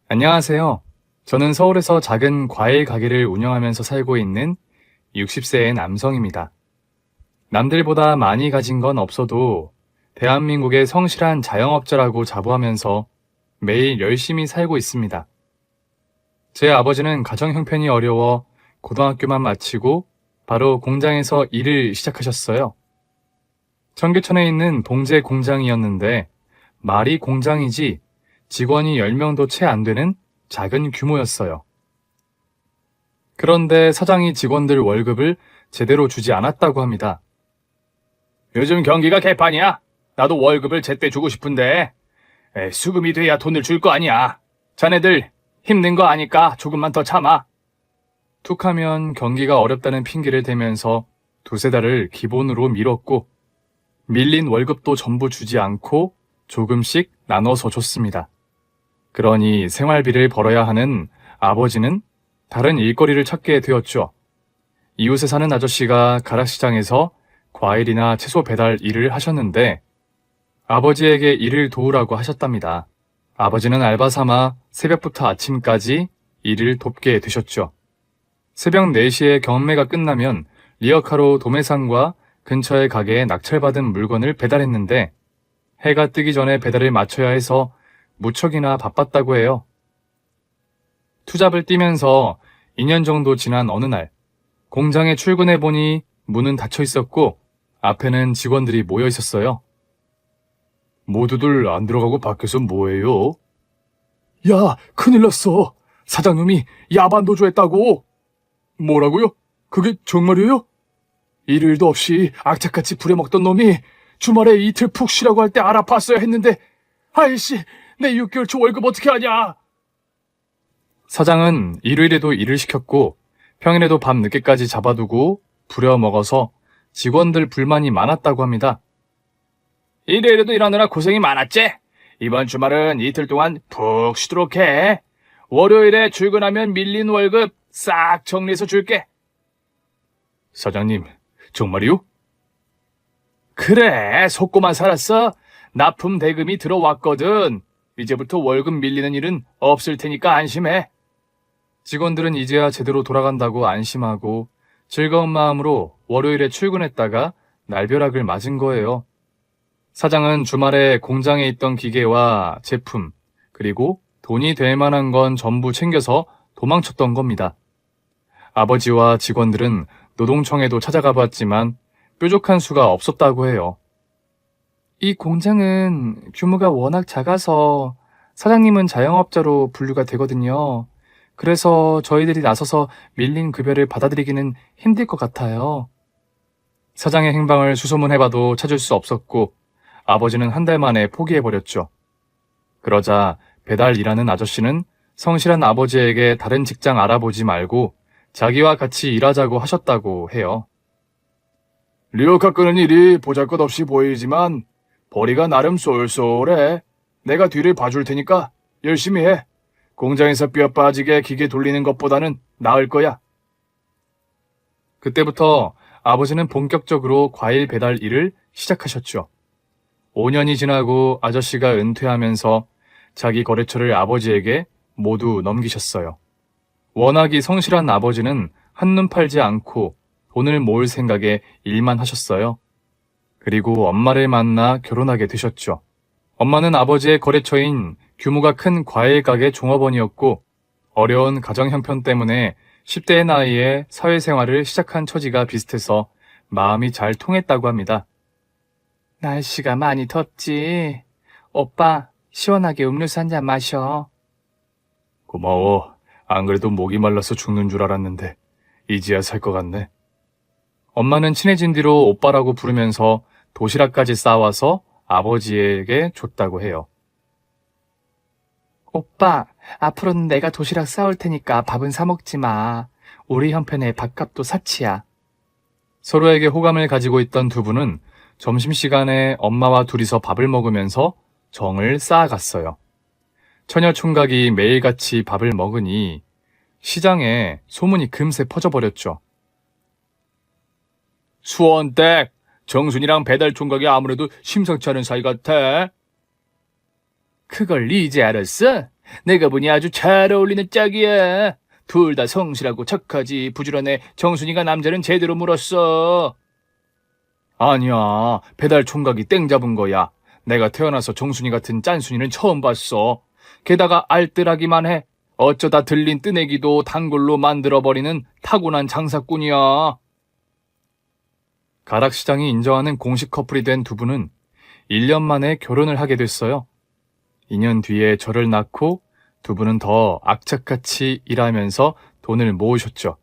안녕하세요. 저는 서울에서 작은 과일 가게를 운영하면서 살고 있는 60세의 남성입니다. 남들보다 많이 가진 건 없어도 대한민국의 성실한 자영업자라고 자부하면서 매일 열심히 살고 있습니다. 제 아버지는 가정 형편이 어려워 고등학교만 마치고 바로 공장에서 일을 시작하셨어요. 청계천에 있는 봉제 공장이었는데 말이 공장이지 직원이 10명도 채 안 되는 작은 규모였어요. 그런데 사장이 직원들 월급을 제대로 주지 않았다고 합니다. 요즘 경기가 개판이야. 나도 월급을 제때 주고 싶은데 수금이 돼야 돈을 줄 거 아니야. 자네들 힘든 거 아니까 조금만 더 참아. 툭하면 경기가 어렵다는 핑계를 대면서 두세 달을 기본으로 미뤘고 밀린 월급도 전부 주지 않고 조금씩 나눠서 줬습니다. 그러니 생활비를 벌어야 하는 아버지는 다른 일거리를 찾게 되었죠. 이웃에 사는 아저씨가 가락시장에서 과일이나 채소 배달 일을 하셨는데 아버지에게 일을 도우라고 하셨답니다. 아버지는 알바 삼아 새벽부터 아침까지 일을 돕게 되셨죠. 새벽 4시에 경매가 끝나면 리어카로 도매상과 근처의 가게에 낙찰받은 물건을 배달했는데 해가 뜨기 전에 배달을 마쳐야 해서 무척이나 바빴다고 해요. 투잡을 뛰면서 2년 정도 지난 어느 날 공장에 출근해 보니 문은 닫혀 있었고 앞에는 직원들이 모여 있었어요. 모두들 안 들어가고 밖에서 뭐해요? 야, 큰일 났어. 사장님이 야반 도주했다고. 뭐라고요? 그게 정말이에요? 일일도 없이 악착같이 부려먹던 놈이 주말에 이틀 푹 쉬라고 할 때 알아봤어야 했는데 아이씨, 내 6개월치 월급 어떻게 하냐? 사장은 일요일에도 일을 시켰고 평일에도 밤 늦게까지 잡아두고 부려먹어서 직원들 불만이 많았다고 합니다. 일요일에도 일하느라 고생이 많았지? 이번 주말은 이틀 동안 푹 쉬도록 해. 월요일에 출근하면 밀린 월급 싹 정리해서 줄게. 사장님, 정말이요? 그래, 속고만 살았어. 납품 대금이 들어왔거든. 이제부터 월급 밀리는 일은 없을 테니까 안심해. 직원들은 이제야 제대로 돌아간다고 안심하고 즐거운 마음으로 월요일에 출근했다가 날벼락을 맞은 거예요. 사장은 주말에 공장에 있던 기계와 제품, 그리고 돈이 될 만한 건 전부 챙겨서 도망쳤던 겁니다. 아버지와 직원들은 노동청에도 찾아가 봤지만 뾰족한 수가 없었다고 해요. 이 공장은 규모가 워낙 작아서 사장님은 자영업자로 분류가 되거든요. 그래서 저희들이 나서서 밀린 급여를 받아들이기는 힘들 것 같아요. 사장의 행방을 수소문해봐도 찾을 수 없었고 아버지는 한 달 만에 포기해버렸죠. 그러자 배달 일하는 아저씨는 성실한 아버지에게 다른 직장 알아보지 말고 자기와 같이 일하자고 하셨다고 해요. 리어카 끄는 일이 보잘것없이 보이지만 벌이가 나름 쏠쏠해. 내가 뒤를 봐줄 테니까 열심히 해. 공장에서 뼈 빠지게 기계 돌리는 것보다는 나을 거야. 그때부터 아버지는 본격적으로 과일 배달 일을 시작하셨죠. 5년이 지나고 아저씨가 은퇴하면서 자기 거래처를 아버지에게 모두 넘기셨어요. 워낙이 성실한 아버지는 한눈 팔지 않고 돈을 모을 생각에 일만 하셨어요. 그리고 엄마를 만나 결혼하게 되셨죠. 엄마는 아버지의 거래처인 규모가 큰 과일 가게 종업원이었고 어려운 가정 형편 때문에 10대의 나이에 사회생활을 시작한 처지가 비슷해서 마음이 잘 통했다고 합니다. 날씨가 많이 덥지. 오빠, 시원하게 음료수 한 잔 마셔. 고마워. 안 그래도 목이 말라서 죽는 줄 알았는데 이제야 살 것 같네. 엄마는 친해진 뒤로 오빠라고 부르면서 도시락까지 싸와서 아버지에게 줬다고 해요. 오빠, 앞으로는 내가 도시락 싸올 테니까 밥은 사 먹지 마. 우리 형편에 밥값도 사치야. 서로에게 호감을 가지고 있던 두 분은 점심시간에 엄마와 둘이서 밥을 먹으면서 정을 쌓아갔어요. 처녀 총각이 매일같이 밥을 먹으니 시장에 소문이 금세 퍼져버렸죠. 수원댁, 정순이랑 배달 총각이 아무래도 심상치 않은 사이 같아. 그걸 이제 알았어? 내가 보니 아주 잘 어울리는 짝이야. 둘 다 성실하고 착하지. 부지런해. 정순이가 남자는 제대로 물었어. 아니야. 배달 총각이 땡 잡은 거야. 내가 태어나서 정순이 같은 짠순이는 처음 봤어. 게다가 알뜰하기만 해. 어쩌다 들린 뜨내기도 단골로 만들어버리는 타고난 장사꾼이야. 가락시장이 인정하는 공식 커플이 된 두 분은 1년 만에 결혼을 하게 됐어요. 2년 뒤에 저를 낳고 두 분은 더 악착같이 일하면서 돈을 모으셨죠.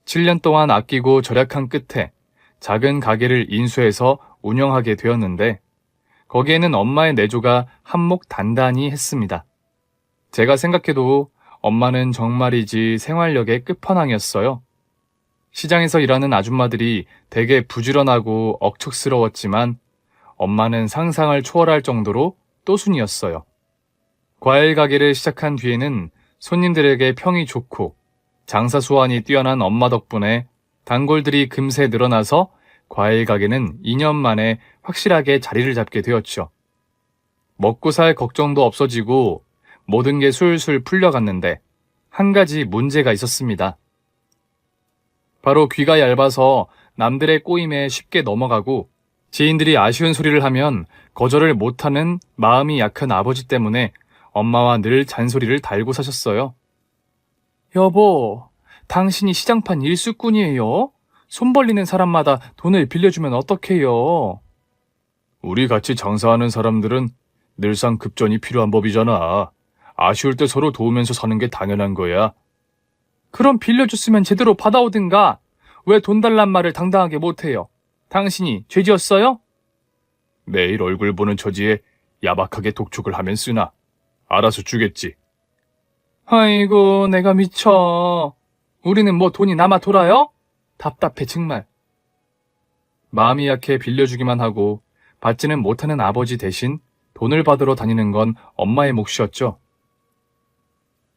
7년 동안 아끼고 절약한 끝에 작은 가게를 인수해서 운영하게 되었는데 거기에는 엄마의 내조가 한몫 단단히 했습니다. 제가 생각해도 엄마는 정말이지 생활력의 끝판왕이었어요. 시장에서 일하는 아줌마들이 되게 부지런하고 억척스러웠지만 엄마는 상상을 초월할 정도로 또순이었어요. 과일 가게를 시작한 뒤에는 손님들에게 평이 좋고 장사 수완이 뛰어난 엄마 덕분에 단골들이 금세 늘어나서 과일 가게는 2년 만에 확실하게 자리를 잡게 되었죠. 먹고 살 걱정도 없어지고 모든 게 술술 풀려갔는데 한 가지 문제가 있었습니다. 바로 귀가 얇아서 남들의 꼬임에 쉽게 넘어가고 지인들이 아쉬운 소리를 하면 거절을 못하는 마음이 약한 아버지 때문에 엄마와 늘 잔소리를 달고 사셨어요. 여보, 당신이 시장판 일수꾼이에요? 손 벌리는 사람마다 돈을 빌려주면 어떡해요? 우리 같이 장사하는 사람들은 늘상 급전이 필요한 법이잖아. 아쉬울 때 서로 도우면서 사는 게 당연한 거야. 그럼 빌려줬으면 제대로 받아오든가. 왜 돈 달란 말을 당당하게 못해요? 당신이 죄지었어요? 매일 얼굴 보는 처지에 야박하게 독촉을 하면 쓰나. 알아서 주겠지. 아이고, 내가 미쳐. 우리는 뭐 돈이 남아 돌아요? 답답해 정말. 마음이 약해 빌려주기만 하고 받지는 못하는 아버지 대신 돈을 받으러 다니는 건 엄마의 몫이었죠.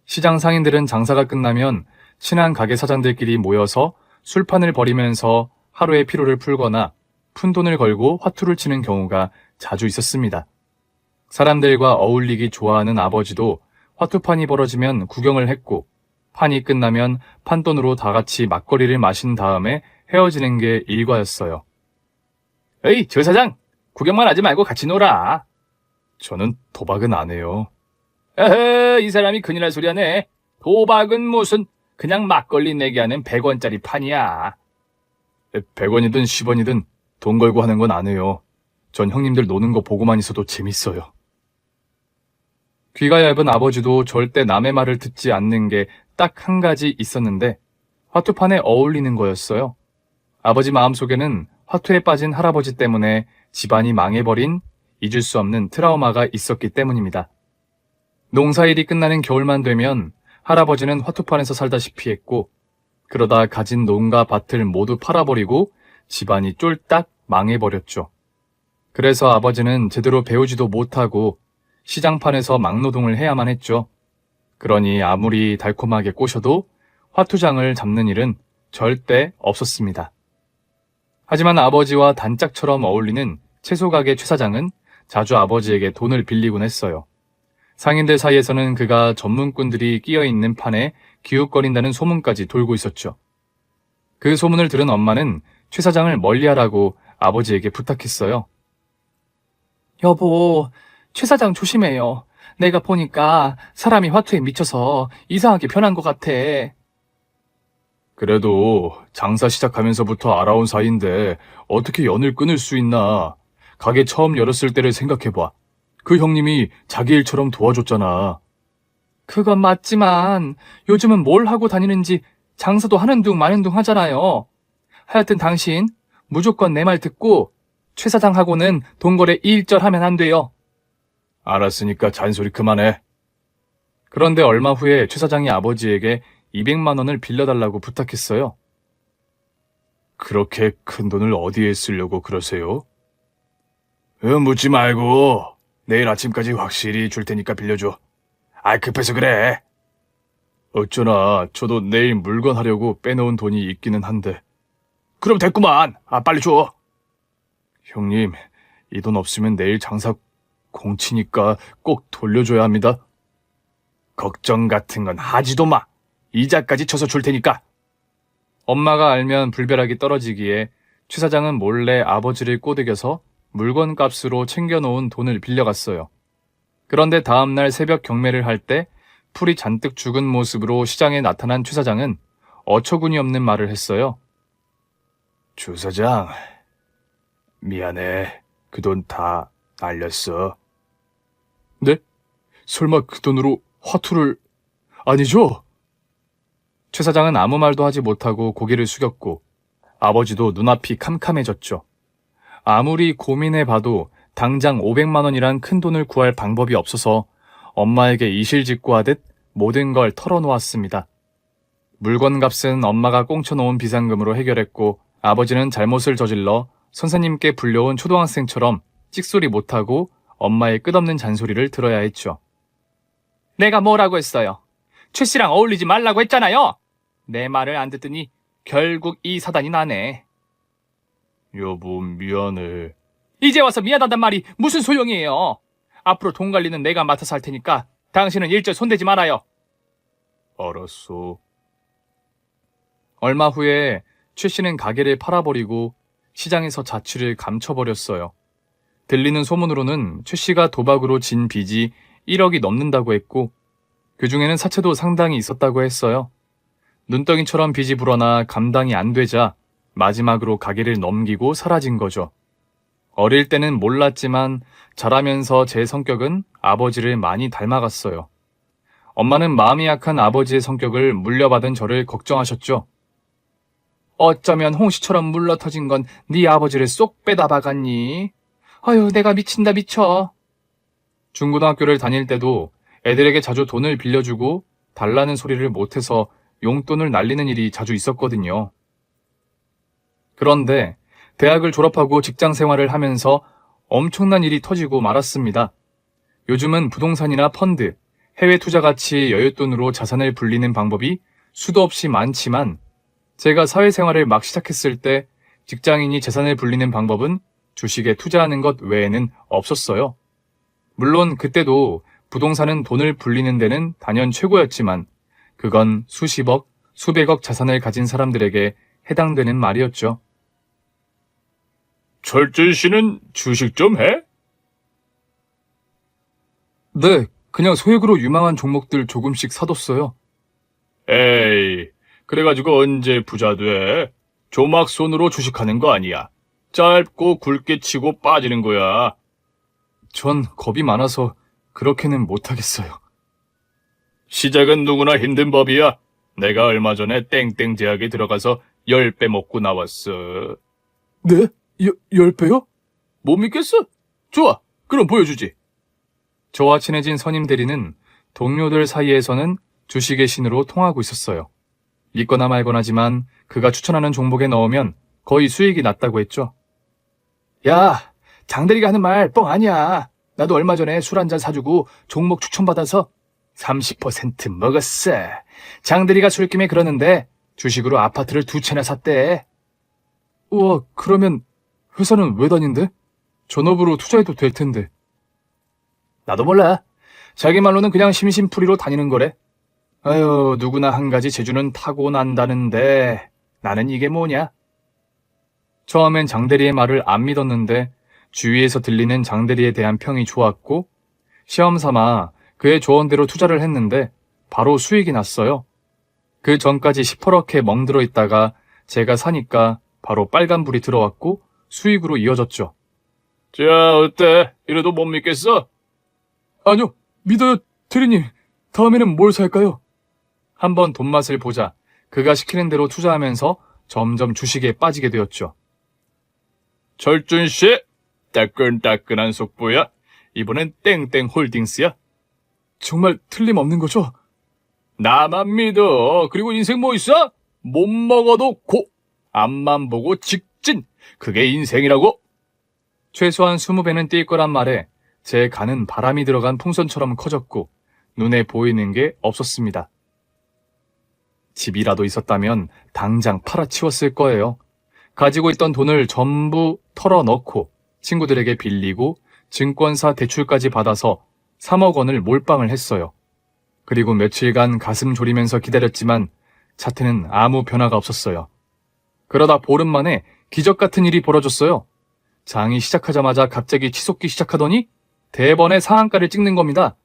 시장 상인들은 장사가 끝나면 친한 가게 사장들끼리 모여서 술판을 벌이면서 하루의 피로를 풀거나 푼돈을 걸고 화투를 치는 경우가 자주 있었습니다. 사람들과 어울리기 좋아하는 아버지도 화투판이 벌어지면 구경을 했고 판이 끝나면 판돈으로 다 같이 막걸리를 마신 다음에 헤어지는 게 일과였어요. 에이, 저 사장! 구경만 하지 말고 같이 놀아. 저는 도박은 안 해요. 에헤, 이 사람이 큰일 날 소리 하네. 도박은 무슨, 그냥 막걸리 내게 하는 100원짜리 판이야. 100원이든 10원이든 돈 걸고 하는 건 안 해요. 전 형님들 노는 거 보고만 있어도 재밌어요. 귀가 얇은 아버지도 절대 남의 말을 듣지 않는 게 딱 한 가지 있었는데 화투판에 어울리는 거였어요. 아버지 마음속에는 화투에 빠진 할아버지 때문에 집안이 망해버린 잊을 수 없는 트라우마가 있었기 때문입니다. 농사일이 끝나는 겨울만 되면 할아버지는 화투판에서 살다시피 했고 그러다 가진 농가 밭을 모두 팔아버리고 집안이 쫄딱 망해버렸죠. 그래서 아버지는 제대로 배우지도 못하고 시장판에서 막노동을 해야만 했죠. 그러니 아무리 달콤하게 꼬셔도 화투장을 잡는 일은 절대 없었습니다. 하지만 아버지와 단짝처럼 어울리는 채소가게 최 사장은 자주 아버지에게 돈을 빌리곤 했어요. 상인들 사이에서는 그가 전문꾼들이 끼어있는 판에 기웃거린다는 소문까지 돌고 있었죠. 그 소문을 들은 엄마는 최 사장을 멀리하라고 아버지에게 부탁했어요. 여보, 최 사장 조심해요. 내가 보니까 사람이 화투에 미쳐서 이상하게 변한 것 같아. 그래도 장사 시작하면서부터 알아온 사이인데 어떻게 연을 끊을 수 있나. 가게 처음 열었을 때를 생각해봐. 그 형님이 자기 일처럼 도와줬잖아. 그건 맞지만 요즘은 뭘 하고 다니는지 장사도 하는 둥 마는 둥 하잖아요. 하여튼 당신 무조건 내 말 듣고 최 사장하고는 돈거래 일절하면 안 돼요. 알았으니까 잔소리 그만해. 그런데 얼마 후에 최 사장이 아버지에게 200만 원을 빌려달라고 부탁했어요. 그렇게 큰 돈을 어디에 쓰려고 그러세요? 묻지 말고 내일 아침까지 확실히 줄 테니까 빌려줘. 급해서 그래. 어쩌나 저도 내일 물건 하려고 빼놓은 돈이 있기는 한데. 그럼 됐구만. 빨리 줘. 형님, 이 돈 없으면 내일 장사 공치니까 꼭 돌려줘야 합니다. 걱정 같은 건 하지도 마. 이자까지 쳐서 줄 테니까. 엄마가 알면 불벼락이 떨어지기에 최 사장은 몰래 아버지를 꼬드겨서 물건 값으로 챙겨놓은 돈을 빌려갔어요. 그런데 다음날 새벽 경매를 할 때 풀이 잔뜩 죽은 모습으로 시장에 나타난 최 사장은 어처구니 없는 말을 했어요. 주 사장, 미안해. 그 돈 다 날렸어. 네? 설마 그 돈으로 화투를... 아니죠? 최 사장은 아무 말도 하지 못하고 고개를 숙였고 아버지도 눈앞이 캄캄해졌죠. 아무리 고민해봐도 당장 500만 원이란 큰 돈을 구할 방법이 없어서 엄마에게 이실직고하듯 모든 걸 털어놓았습니다. 물건값은 엄마가 꽁쳐놓은 비상금으로 해결했고 아버지는 잘못을 저질러 선생님께 불려온 초등학생처럼 찍소리 못하고 엄마의 끝없는 잔소리를 들어야 했죠. 내가 뭐라고 했어요? 최 씨랑 어울리지 말라고 했잖아요. 내 말을 안 듣더니 결국 이 사단이 나네. 여보, 미안해. 이제 와서 미안하단 말이 무슨 소용이에요. 앞으로 돈 관리는 내가 맡아서 할 테니까 당신은 일절 손대지 말아요. 알았어. 얼마 후에 최 씨는 가게를 팔아버리고 시장에서 자취를 감춰버렸어요. 들리는 소문으로는 최 씨가 도박으로 진 빚이 1억이 넘는다고 했고 그 중에는 사채도 상당히 있었다고 했어요. 눈덩이처럼 빚이 불어나 감당이 안 되자 마지막으로 가게를 넘기고 사라진 거죠. 어릴 때는 몰랐지만 자라면서 제 성격은 아버지를 많이 닮아갔어요. 엄마는 마음이 약한 아버지의 성격을 물려받은 저를 걱정하셨죠. 어쩌면 홍시처럼 물러터진 건 네 아버지를 쏙 빼다 박았니? 아유, 내가 미친다 미쳐. 중고등학교를 다닐 때도 애들에게 자주 돈을 빌려주고 달라는 소리를 못해서 용돈을 날리는 일이 자주 있었거든요. 그런데 대학을 졸업하고 직장 생활을 하면서 엄청난 일이 터지고 말았습니다. 요즘은 부동산이나 펀드, 해외 투자 같이 여윳돈으로 자산을 불리는 방법이 수도 없이 많지만 제가 사회생활을 막 시작했을 때 직장인이 재산을 불리는 방법은 주식에 투자하는 것 외에는 없었어요. 물론 그때도 부동산은 돈을 불리는 데는 단연 최고였지만 그건 수십억, 수백억 자산을 가진 사람들에게 해당되는 말이었죠. 철준 씨는 주식 좀 해? 네, 그냥 소액으로 유망한 종목들 조금씩 사뒀어요. 에이, 그래가지고 언제 부자 돼? 조막손으로 주식하는 거 아니야. 짧고 굵게 치고 빠지는 거야. 전 겁이 많아서 그렇게는 못하겠어요. 시작은 누구나 힘든 법이야. 내가 얼마 전에 땡땡 제약에 들어가서 10배 먹고 나왔어. 네? 10배요? 못 믿겠어? 좋아, 그럼 보여주지. 저와 친해진 선임 대리는 동료들 사이에서는 주식의 신으로 통하고 있었어요. 믿거나 말거나지만 그가 추천하는 종목에 넣으면 거의 수익이 났다고 했죠. 야, 장대리가 하는 말 뻥 아니야. 나도 얼마 전에 술 한잔 사주고 종목 추천받아서 30% 먹었어. 장대리가 술김에 그러는데 주식으로 아파트를 2채나 샀대. 우와, 그러면 회사는 왜 다닌대? 전업으로 투자해도 될 텐데. 나도 몰라. 자기 말로는 그냥 심심풀이로 다니는 거래. 아유, 누구나 한 가지 재주는 타고난다는데 나는 이게 뭐냐? 처음엔 장대리의 말을 안 믿었는데 주위에서 들리는 장대리에 대한 평이 좋았고 시험 삼아 그의 조언대로 투자를 했는데 바로 수익이 났어요. 그 전까지 시퍼렇게 멍들어 있다가 제가 사니까 바로 빨간불이 들어왔고 수익으로 이어졌죠. 자, 어때? 이래도 못 믿겠어? 아니요, 믿어요, 대리님. 다음에는 뭘 살까요? 한번 돈맛을 보자. 그가 시키는 대로 투자하면서 점점 주식에 빠지게 되었죠. 철준씨, 따끈따끈한 속보야. 이번엔 땡땡홀딩스야. 정말 틀림없는 거죠? 나만 믿어. 그리고 인생 뭐 있어? 못 먹어도 고. 앞만 보고 직진. 그게 인생이라고. 최소한 20배는 뛸 거란 말에 제 간은 바람이 들어간 풍선처럼 커졌고 눈에 보이는 게 없었습니다. 집이라도 있었다면 당장 팔아치웠을 거예요. 가지고 있던 돈을 전부 털어넣고 친구들에게 빌리고 증권사 대출까지 받아서 3억 원을 몰빵을 했어요. 그리고 며칠간 가슴 졸이면서 기다렸지만 차트는 아무 변화가 없었어요. 그러다 보름 만에 기적 같은 일이 벌어졌어요. 장이 시작하자마자 갑자기 치솟기 시작하더니 대번에 상한가를 찍는 겁니다.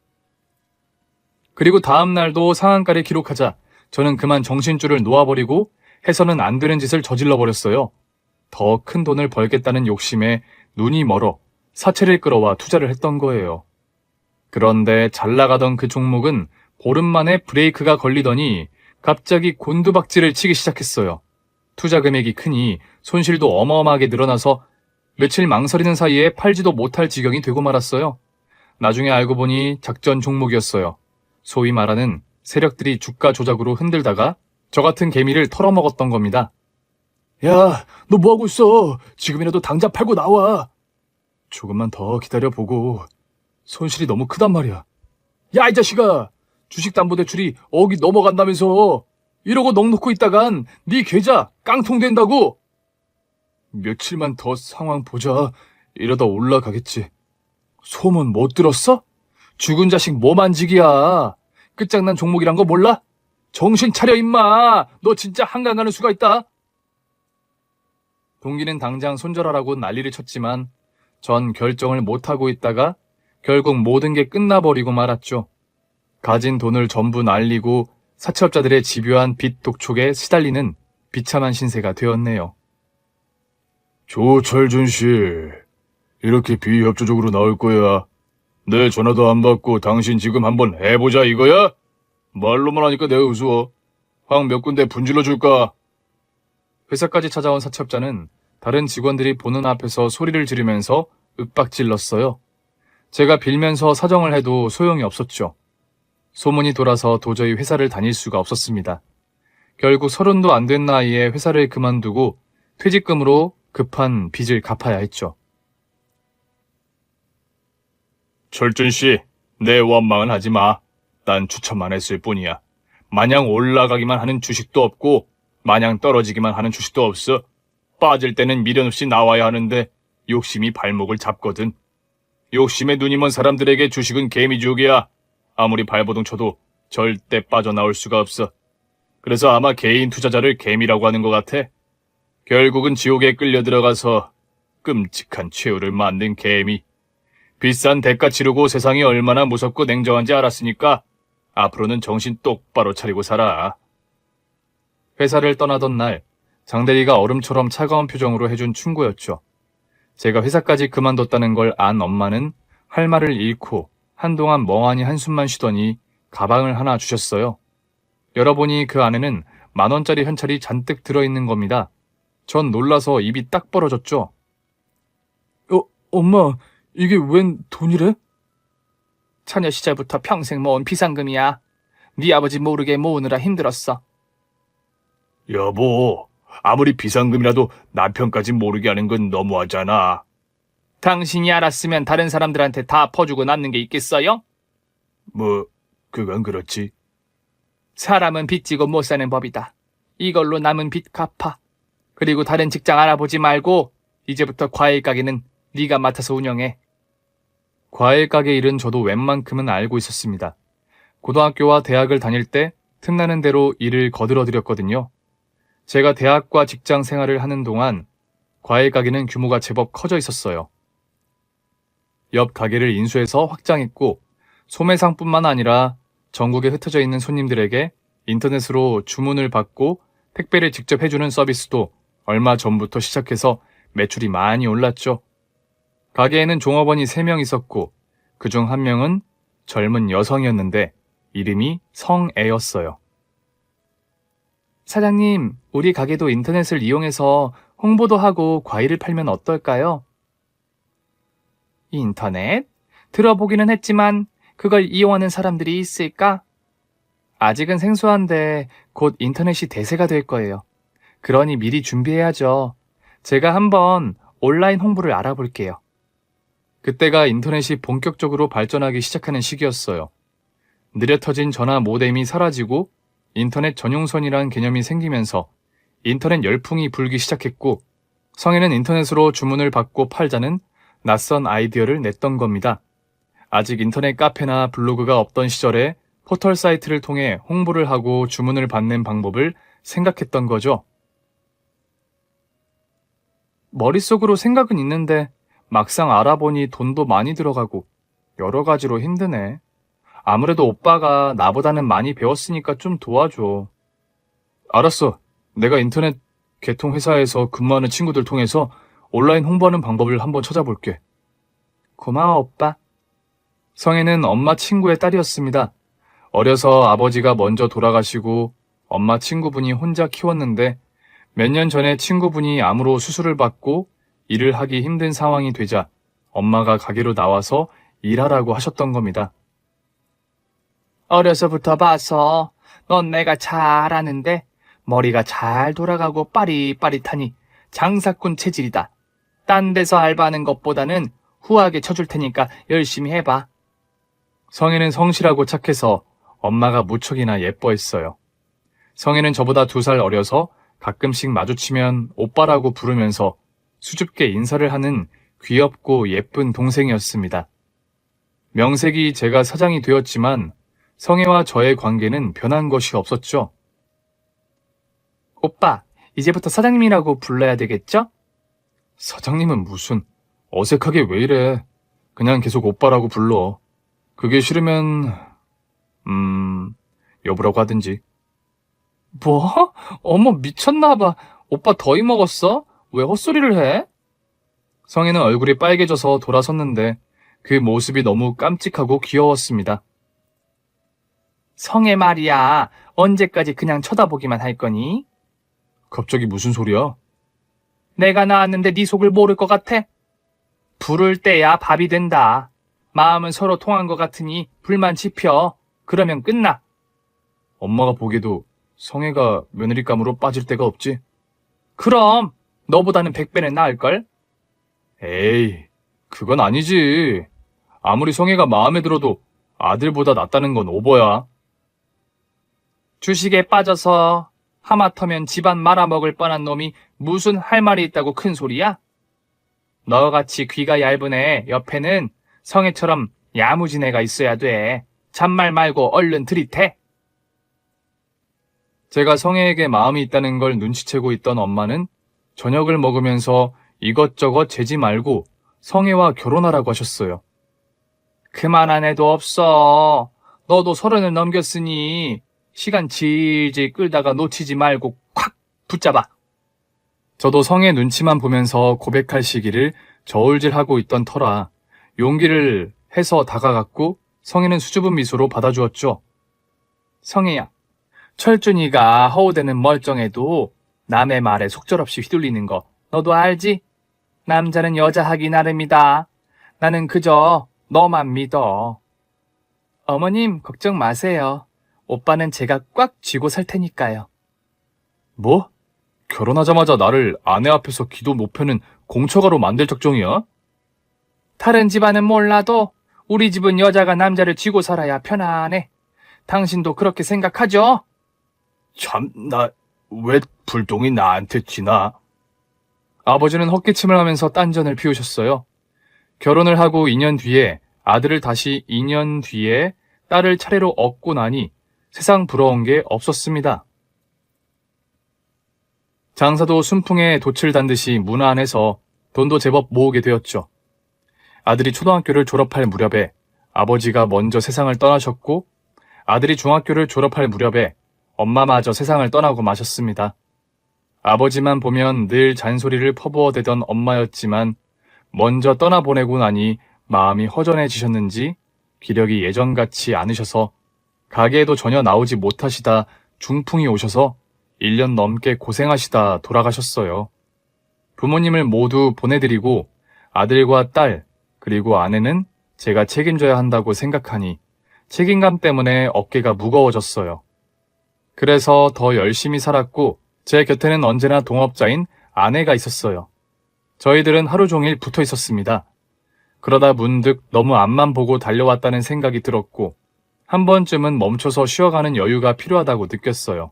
그리고 다음 날도 상한가를 기록하자 저는 그만 정신줄을 놓아버리고 해서는 안 되는 짓을 저질러 버렸어요. 더 큰 돈을 벌겠다는 욕심에 눈이 멀어 사채를 끌어와 투자를 했던 거예요. 그런데 잘 나가던 그 종목은 보름 만에 브레이크가 걸리더니 갑자기 곤두박질을 치기 시작했어요. 투자 금액이 크니 손실도 어마어마하게 늘어나서 며칠 망설이는 사이에 팔지도 못할 지경이 되고 말았어요. 나중에 알고 보니 작전 종목이었어요. 소위 말하는 세력들이 주가 조작으로 흔들다가 저 같은 개미를 털어먹었던 겁니다. 야, 너 뭐하고 있어? 지금이라도 당장 팔고 나와. 조금만 더 기다려보고. 손실이 너무 크단 말이야. 야, 이 자식아! 주식담보대출이 억이 넘어간다면서. 이러고 넋놓고 있다간 네 계좌 깡통된다고. 며칠만 더 상황 보자. 이러다 올라가겠지. 소문 못 들었어? 죽은 자식 뭐 만지기야. 끝장난 종목이란 거 몰라? 정신 차려 임마. 너 진짜 한강 가는 수가 있다. 동기는 당장 손절하라고 난리를 쳤지만 전 결정을 못하고 있다가 결국 모든 게 끝나버리고 말았죠. 가진 돈을 전부 날리고 사채업자들의 집요한 빚 독촉에 시달리는 비참한 신세가 되었네요. 조철준 씨, 이렇게 비협조적으로 나올 거야. 내 전화도 안 받고 당신 지금 한번 해보자 이거야? 말로만 하니까 내가 우스워. 황 몇 군데 분질러 줄까? 회사까지 찾아온 사채업자는 다른 직원들이 보는 앞에서 소리를 지르면서 윽박질렀어요. 제가 빌면서 사정을 해도 소용이 없었죠. 소문이 돌아서 도저히 회사를 다닐 수가 없었습니다. 결국 30도 안 된 나이에 회사를 그만두고 퇴직금으로 급한 빚을 갚아야 했죠. 철준 씨, 내 원망은 하지 마. 난 추천만 했을 뿐이야. 마냥 올라가기만 하는 주식도 없고 마냥 떨어지기만 하는 주식도 없어. 빠질 때는 미련 없이 나와야 하는데 욕심이 발목을 잡거든. 욕심에 눈이 먼 사람들에게 주식은 개미지옥이야. 아무리 발버둥 쳐도 절대 빠져나올 수가 없어. 그래서 아마 개인 투자자를 개미라고 하는 것 같아. 결국은 지옥에 끌려 들어가서 끔찍한 최후를 만든 개미. 비싼 대가 치르고 세상이 얼마나 무섭고 냉정한지 알았으니까 앞으로는 정신 똑바로 차리고 살아. 회사를 떠나던 날 장대리가 얼음처럼 차가운 표정으로 해준 충고였죠. 제가 회사까지 그만뒀다는 걸 안 엄마는 할 말을 잃고 한동안 멍하니 한숨만 쉬더니 가방을 하나 주셨어요. 열어보니 그 안에는 10,000원짜리 현찰이 잔뜩 들어있는 겁니다. 전 놀라서 입이 딱 벌어졌죠. 엄마, 이게 웬 돈이래? 처녀 시절부터 평생 모은 비상금이야. 네 아버지 모르게 모으느라 힘들었어. 여보, 아무리 비상금이라도 남편까지 모르게 하는 건 너무하잖아. 당신이 알았으면 다른 사람들한테 다 퍼주고 남는 게 있겠어요? 그건 그렇지. 사람은 빚지고 못 사는 법이다. 이걸로 남은 빚 갚아. 그리고 다른 직장 알아보지 말고 이제부터 과일 가게는 네가 맡아서 운영해. 과일 가게 일은 저도 웬만큼은 알고 있었습니다. 고등학교와 대학을 다닐 때 틈나는 대로 일을 거들어들였거든요. 제가 대학과 직장 생활을 하는 동안 과일 가게는 규모가 제법 커져 있었어요. 옆 가게를 인수해서 확장했고 소매상뿐만 아니라 전국에 흩어져 있는 손님들에게 인터넷으로 주문을 받고 택배를 직접 해주는 서비스도 얼마 전부터 시작해서 매출이 많이 올랐죠. 가게에는 종업원이 3명 있었고 그중 1명은 젊은 여성이었는데 이름이 성애였어요. 사장님, 우리 가게도 인터넷을 이용해서 홍보도 하고 과일을 팔면 어떨까요? 인터넷? 들어보기는 했지만 그걸 이용하는 사람들이 있을까? 아직은 생소한데 곧 인터넷이 대세가 될 거예요. 그러니 미리 준비해야죠. 제가 한번 온라인 홍보를 알아볼게요. 그때가 인터넷이 본격적으로 발전하기 시작하는 시기였어요. 느려 터진 전화 모뎀이 사라지고 인터넷 전용선이란 개념이 생기면서 인터넷 열풍이 불기 시작했고 성인은 인터넷으로 주문을 받고 팔자는 낯선 아이디어를 냈던 겁니다. 아직 인터넷 카페나 블로그가 없던 시절에 포털 사이트를 통해 홍보를 하고 주문을 받는 방법을 생각했던 거죠. 머릿속으로 생각은 있는데 막상 알아보니 돈도 많이 들어가고 여러 가지로 힘드네. 아무래도 오빠가 나보다는 많이 배웠으니까 좀 도와줘. 알았어. 내가 인터넷 개통 회사에서 근무하는 친구들 통해서 온라인 홍보하는 방법을 한번 찾아볼게. 고마워, 오빠. 성혜는 엄마 친구의 딸이었습니다. 어려서 아버지가 먼저 돌아가시고 엄마 친구분이 혼자 키웠는데 몇 년 전에 친구분이 암으로 수술을 받고 일을 하기 힘든 상황이 되자 엄마가 가게로 나와서 일하라고 하셨던 겁니다. 어려서부터 봐서 넌 내가 잘 아는데 머리가 잘 돌아가고 빠릿빠릿하니 장사꾼 체질이다. 딴 데서 알바하는 것보다는 후하게 쳐줄 테니까 열심히 해봐. 성혜는 성실하고 착해서 엄마가 무척이나 예뻐했어요. 성혜는 저보다 2살 어려서 가끔씩 마주치면 오빠라고 부르면서 수줍게 인사를 하는 귀엽고 예쁜 동생이었습니다. 명색이 제가 사장이 되었지만 성혜와 저의 관계는 변한 것이 없었죠. 오빠, 이제부터 사장님이라고 불러야 되겠죠? 사장님은 무슨, 어색하게 왜 이래. 그냥 계속 오빠라고 불러. 그게 싫으면, 여보라고 하든지. 뭐? 어머, 미쳤나봐. 오빠 더위 먹었어? 왜 헛소리를 해? 성혜는 얼굴이 빨개져서 돌아섰는데 그 모습이 너무 깜찍하고 귀여웠습니다. 성혜 말이야. 언제까지 그냥 쳐다보기만 할 거니? 갑자기 무슨 소리야? 내가 나왔는데 네 속을 모를 것 같아? 부를 때야 밥이 된다. 마음은 서로 통한 것 같으니 불만 지펴. 그러면 끝나. 엄마가 보기에도 성혜가 며느리감으로 빠질 데가 없지? 그럼 너보다는 100배는 나을걸? 에이, 그건 아니지. 아무리 성혜가 마음에 들어도 아들보다 낫다는 건 오버야. 주식에 빠져서 하마터면 집안 말아먹을 뻔한 놈이 무슨 할 말이 있다고 큰 소리야? 너같이 귀가 얇은 애 옆에는 성혜처럼 야무진 애가 있어야 돼. 잔말 말고 얼른 들이대. 제가 성혜에게 마음이 있다는 걸 눈치채고 있던 엄마는 저녁을 먹으면서 이것저것 재지 말고 성혜와 결혼하라고 하셨어요. 그만한 애도 없어. 너도 30을 넘겼으니 시간 질질 끌다가 놓치지 말고 콱 붙잡아. 저도 성혜 눈치만 보면서 고백할 시기를 저울질하고 있던 터라 용기를 해서 다가갔고 성혜는 수줍은 미소로 받아주었죠. 성혜야, 철준이가 허우대는 멀쩡해도 남의 말에 속절없이 휘둘리는 거 너도 알지? 남자는 여자 하기 나름이다. 나는 그저 너만 믿어. 어머님 걱정 마세요. 오빠는 제가 꽉 쥐고 살 테니까요. 뭐? 결혼하자마자 나를 아내 앞에서 기도 못 펴는 공처가로 만들 작정이야? 다른 집안은 몰라도 우리 집은 여자가 남자를 쥐고 살아야 편안해. 당신도 그렇게 생각하죠? 참, 왜 불똥이 나한테 쥐나? 아버지는 헛기침을 하면서 딴전을 피우셨어요. 결혼을 하고 2년 뒤에 아들을 다시 2년 뒤에 딸을 차례로 얻고 나니 세상 부러운 게 없었습니다. 장사도 순풍에 돛을 단듯이 무난해서 돈도 제법 모으게 되었죠. 아들이 초등학교를 졸업할 무렵에 아버지가 먼저 세상을 떠나셨고 아들이 중학교를 졸업할 무렵에 엄마마저 세상을 떠나고 마셨습니다. 아버지만 보면 늘 잔소리를 퍼부어대던 엄마였지만 먼저 떠나보내고 나니 마음이 허전해지셨는지 기력이 예전같이 않으셔서 가게에도 전혀 나오지 못하시다 중풍이 오셔서 1년 넘게 고생하시다 돌아가셨어요. 부모님을 모두 보내드리고 아들과 딸 그리고 아내는 제가 책임져야 한다고 생각하니 책임감 때문에 어깨가 무거워졌어요. 그래서 더 열심히 살았고 제 곁에는 언제나 동업자인 아내가 있었어요. 저희들은 하루 종일 붙어 있었습니다. 그러다 문득 너무 앞만 보고 달려왔다는 생각이 들었고 한 번쯤은 멈춰서 쉬어가는 여유가 필요하다고 느꼈어요.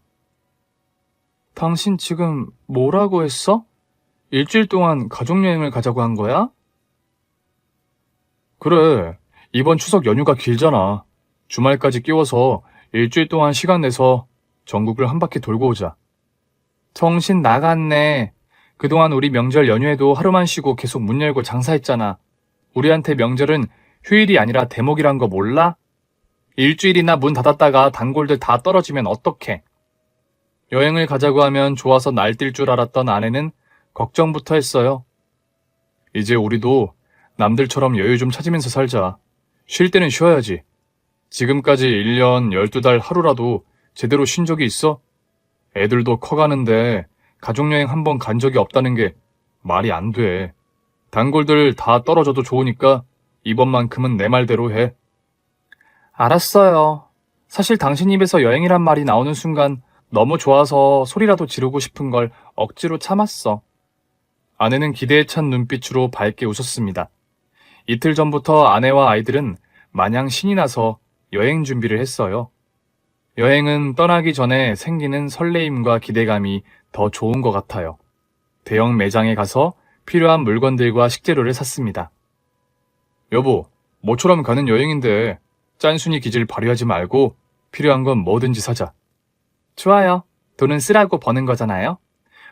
당신 지금 뭐라고 했어? 일주일 동안 가족여행을 가자고 한 거야? 그래, 이번 추석 연휴가 길잖아. 주말까지 끼워서 일주일 동안 시간 내서 전국을 한 바퀴 돌고 오자. 정신 나갔네. 그동안 우리 명절 연휴에도 하루만 쉬고 계속 문 열고 장사했잖아. 우리한테 명절은 휴일이 아니라 대목이란 거 몰라? 일주일이나 문 닫았다가 단골들 다 떨어지면 어떡해? 여행을 가자고 하면 좋아서 날뛸 줄 알았던 아내는 걱정부터 했어요. 이제 우리도 남들처럼 여유 좀 찾으면서 살자. 쉴 때는 쉬어야지. 지금까지 1년 12달 하루라도 제대로 쉰 적이 있어? 애들도 커가는데 가족여행 한 번 간 적이 없다는 게 말이 안 돼. 단골들 다 떨어져도 좋으니까 이번만큼은 내 말대로 해. 알았어요. 사실 당신 입에서 여행이란 말이 나오는 순간 너무 좋아서 소리라도 지르고 싶은 걸 억지로 참았어. 아내는 기대에 찬 눈빛으로 밝게 웃었습니다. 이틀 전부터 아내와 아이들은 마냥 신이 나서 여행 준비를 했어요. 여행은 떠나기 전에 생기는 설레임과 기대감이 더 좋은 것 같아요. 대형 매장에 가서 필요한 물건들과 식재료를 샀습니다. 여보, 모처럼 가는 여행인데 짠순이 기질 발휘하지 말고 필요한 건 뭐든지 사자. 좋아요. 돈은 쓰라고 버는 거잖아요.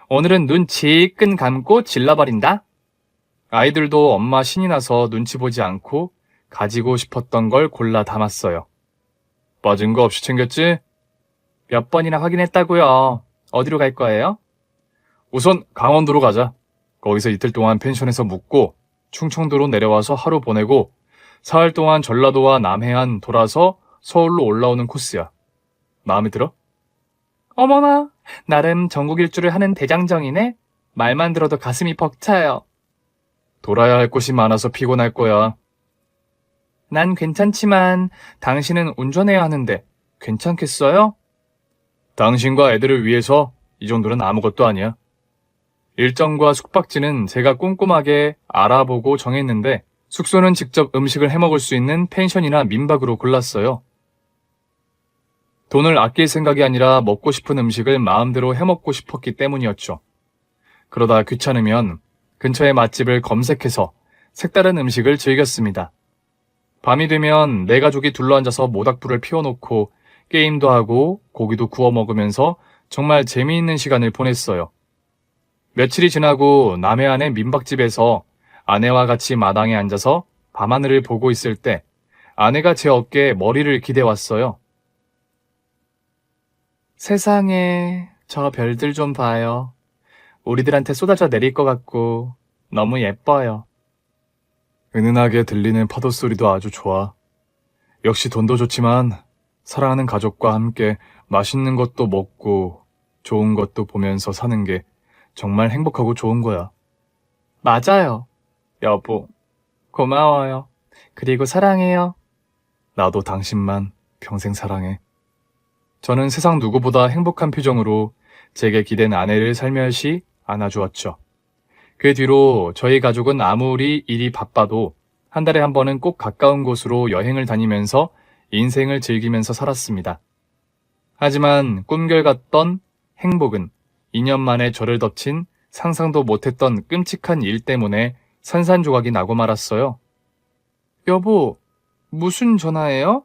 오늘은 눈 지끈 감고 질러버린다. 아이들도 엄마 신이 나서 눈치 보지 않고 가지고 싶었던 걸 골라 담았어요. 빠진 거 없이 챙겼지? 몇 번이나 확인했다고요. 어디로 갈 거예요? 우선 강원도로 가자. 거기서 이틀 동안 펜션에서 묵고 충청도로 내려와서 하루 보내고 사흘 동안 전라도와 남해안 돌아서 서울로 올라오는 코스야. 마음에 들어? 어머나, 나름 전국 일주를 하는 대장정이네. 말만 들어도 가슴이 벅차요. 돌아야 할 곳이 많아서 피곤할 거야. 난 괜찮지만 당신은 운전해야 하는데 괜찮겠어요? 당신과 애들을 위해서 이 정도는 아무것도 아니야. 일정과 숙박지는 제가 꼼꼼하게 알아보고 정했는데 숙소는 직접 음식을 해먹을 수 있는 펜션이나 민박으로 골랐어요. 돈을 아낄 생각이 아니라 먹고 싶은 음식을 마음대로 해먹고 싶었기 때문이었죠. 그러다 귀찮으면 근처의 맛집을 검색해서 색다른 음식을 즐겼습니다. 밤이 되면 내 가족이 둘러앉아서 모닥불을 피워놓고 게임도 하고 고기도 구워 먹으면서 정말 재미있는 시간을 보냈어요. 며칠이 지나고 남해안의 민박집에서 아내와 같이 마당에 앉아서 밤하늘을 보고 있을 때 아내가 제 어깨에 머리를 기대왔어요. 세상에, 저 별들 좀 봐요. 우리들한테 쏟아져 내릴 것 같고 너무 예뻐요. 은은하게 들리는 파도 소리도 아주 좋아. 역시 돈도 좋지만 사랑하는 가족과 함께 맛있는 것도 먹고 좋은 것도 보면서 사는 게 정말 행복하고 좋은 거야. 맞아요. 여보, 고마워요. 그리고 사랑해요. 나도 당신만 평생 사랑해. 저는 세상 누구보다 행복한 표정으로 제게 기댄 아내를 살며시 안아주었죠. 그 뒤로 저희 가족은 아무리 일이 바빠도 한 달에 한 번은 꼭 가까운 곳으로 여행을 다니면서 인생을 즐기면서 살았습니다. 하지만 꿈결 같던 행복은 2년 만에 저를 덮친 상상도 못했던 끔찍한 일 때문에 산산조각이 나고 말았어요. 여보, 무슨 전화예요?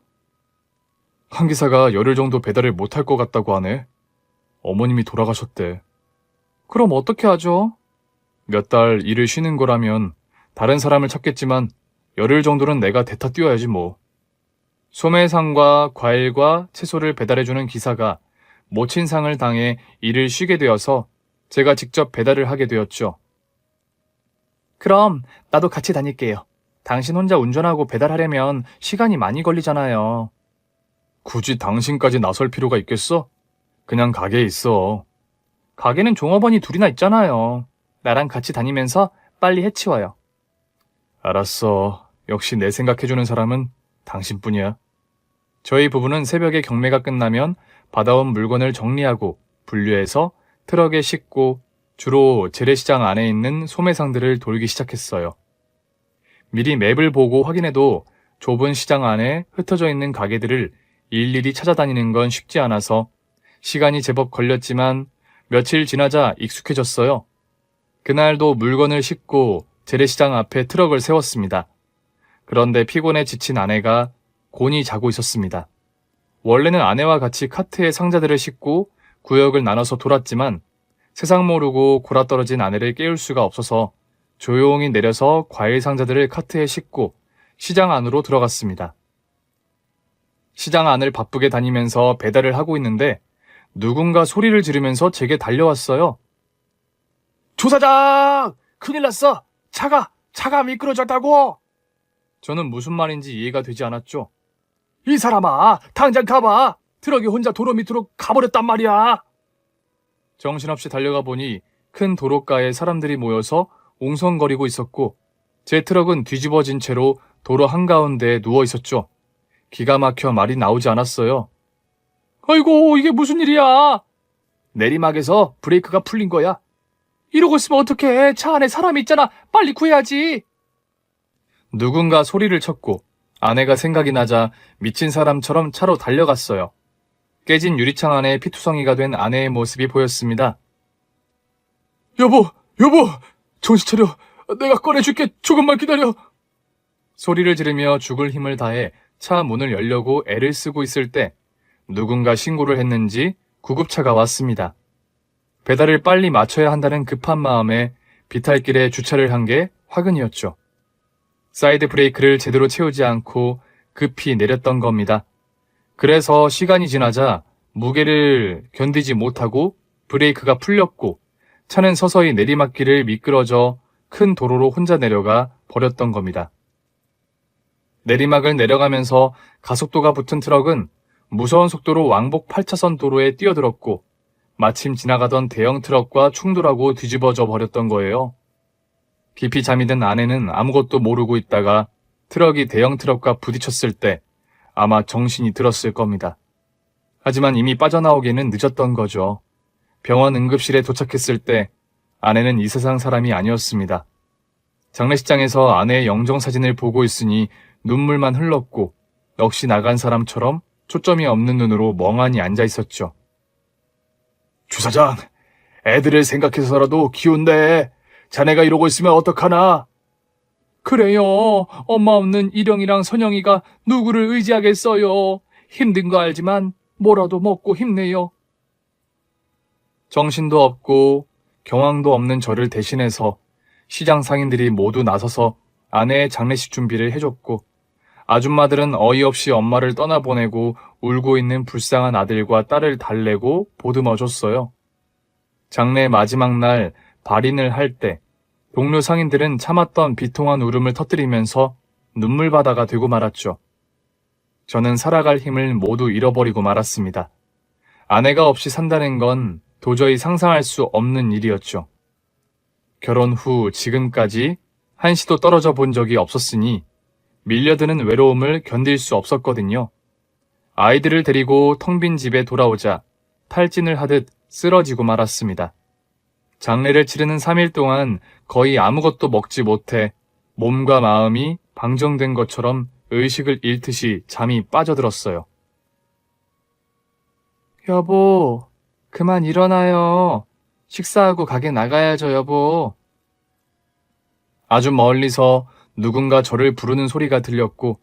한 기사가 열흘 정도 배달을 못할 것 같다고 하네. 어머님이 돌아가셨대. 그럼 어떻게 하죠? 몇 달 일을 쉬는 거라면 다른 사람을 찾겠지만 열흘 정도는 내가 대타 뛰어야지 뭐. 소매상과 과일과 채소를 배달해주는 기사가 모친상을 당해 일을 쉬게 되어서 제가 직접 배달을 하게 되었죠. 그럼 나도 같이 다닐게요. 당신 혼자 운전하고 배달하려면 시간이 많이 걸리잖아요. 굳이 당신까지 나설 필요가 있겠어? 그냥 가게에 있어. 가게는 종업원이 둘이나 있잖아요. 나랑 같이 다니면서 빨리 해치워요. 알았어. 역시 내 생각해주는 사람은 당신뿐이야. 저희 부부는 새벽에 경매가 끝나면 받아온 물건을 정리하고 분류해서 트럭에 싣고 주로 재래시장 안에 있는 소매상들을 돌기 시작했어요. 미리 맵을 보고 확인해도 좁은 시장 안에 흩어져 있는 가게들을 일일이 찾아다니는 건 쉽지 않아서 시간이 제법 걸렸지만 며칠 지나자 익숙해졌어요. 그날도 물건을 싣고 재래시장 앞에 트럭을 세웠습니다. 그런데 피곤해 지친 아내가 곤히 자고 있었습니다. 원래는 아내와 같이 카트에 상자들을 싣고 구역을 나눠서 돌았지만 세상 모르고 골아떨어진 아내를 깨울 수가 없어서 조용히 내려서 과일 상자들을 카트에 싣고 시장 안으로 들어갔습니다. 시장 안을 바쁘게 다니면서 배달을 하고 있는데 누군가 소리를 지르면서 제게 달려왔어요. 조사장! 큰일 났어! 차가 미끄러졌다고! 저는 무슨 말인지 이해가 되지 않았죠. 이 사람아, 당장 가봐! 트럭이 혼자 도로 밑으로 가버렸단 말이야! 정신없이 달려가 보니 큰 도로가에 사람들이 모여서 옹성거리고 있었고 제 트럭은 뒤집어진 채로 도로 한가운데에 누워 있었죠. 기가 막혀 말이 나오지 않았어요. 아이고, 이게 무슨 일이야? 내리막에서 브레이크가 풀린 거야. 이러고 있으면 어떡해? 차 안에 사람이 있잖아. 빨리 구해야지. 누군가 소리를 쳤고 아내가 생각이 나자 미친 사람처럼 차로 달려갔어요. 깨진 유리창 안에 피투성이가 된 아내의 모습이 보였습니다. 여보! 정신 차려! 내가 꺼내줄게! 조금만 기다려! 소리를 지르며 죽을 힘을 다해 차 문을 열려고 애를 쓰고 있을 때 누군가 신고를 했는지 구급차가 왔습니다. 배달을 빨리 마쳐야 한다는 급한 마음에 비탈길에 주차를 한 게 화근이었죠. 사이드 브레이크를 제대로 채우지 않고 급히 내렸던 겁니다. 그래서 시간이 지나자 무게를 견디지 못하고 브레이크가 풀렸고 차는 서서히 내리막길을 미끄러져 큰 도로로 혼자 내려가 버렸던 겁니다. 내리막을 내려가면서 가속도가 붙은 트럭은 무서운 속도로 왕복 8차선 도로에 뛰어들었고 마침 지나가던 대형 트럭과 충돌하고 뒤집어져 버렸던 거예요. 깊이 잠이 든 아내는 아무것도 모르고 있다가 트럭이 대형 트럭과 부딪혔을 때 아마 정신이 들었을 겁니다. 하지만 이미 빠져나오기는 늦었던 거죠. 병원 응급실에 도착했을 때 아내는 이 세상 사람이 아니었습니다. 장례식장에서 아내의 영정사진을 보고 있으니 눈물만 흘렀고 역시 나간 사람처럼 초점이 없는 눈으로 멍하니 앉아 있었죠. 주사장, 애들을 생각해서라도 기운내. 자네가 이러고 있으면 어떡하나? 그래요. 엄마 없는 일영이랑 선영이가 누구를 의지하겠어요. 힘든 거 알지만 뭐라도 먹고 힘내요. 정신도 없고 경황도 없는 저를 대신해서 시장 상인들이 모두 나서서 아내의 장례식 준비를 해줬고 아줌마들은 어이없이 엄마를 떠나보내고 울고 있는 불쌍한 아들과 딸을 달래고 보듬어줬어요. 장례 마지막 날 발인을 할 때 동료 상인들은 참았던 비통한 울음을 터뜨리면서 눈물바다가 되고 말았죠. 저는 살아갈 힘을 모두 잃어버리고 말았습니다. 아내가 없이 산다는 건 도저히 상상할 수 없는 일이었죠. 결혼 후 지금까지 한시도 떨어져 본 적이 없었으니 밀려드는 외로움을 견딜 수 없었거든요. 아이들을 데리고 텅 빈 집에 돌아오자 탈진을 하듯 쓰러지고 말았습니다. 장례를 치르는 3일 동안 거의 아무것도 먹지 못해 몸과 마음이 방정된 것처럼 의식을 잃듯이 잠이 빠져들었어요. 여보, 그만 일어나요. 식사하고 가게 나가야죠, 여보. 아주 멀리서 누군가 저를 부르는 소리가 들렸고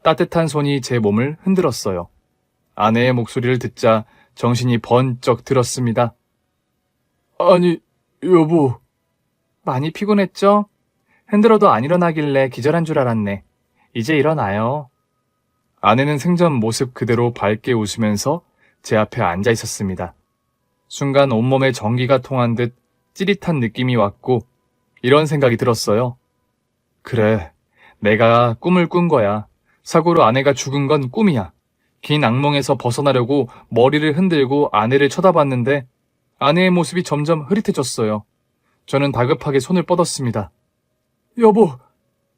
따뜻한 손이 제 몸을 흔들었어요. 아내의 목소리를 듣자 정신이 번쩍 들었습니다. 아니, 여보. 많이 피곤했죠? 흔들어도 안 일어나길래 기절한 줄 알았네. 이제 일어나요. 아내는 생전 모습 그대로 밝게 웃으면서 제 앞에 앉아 있었습니다. 순간 온몸에 전기가 통한 듯 찌릿한 느낌이 왔고 이런 생각이 들었어요. 그래, 내가 꿈을 꾼 거야. 사고로 아내가 죽은 건 꿈이야. 긴 악몽에서 벗어나려고 머리를 흔들고 아내를 쳐다봤는데 아내의 모습이 점점 흐릿해졌어요. 저는 다급하게 손을 뻗었습니다. 여보,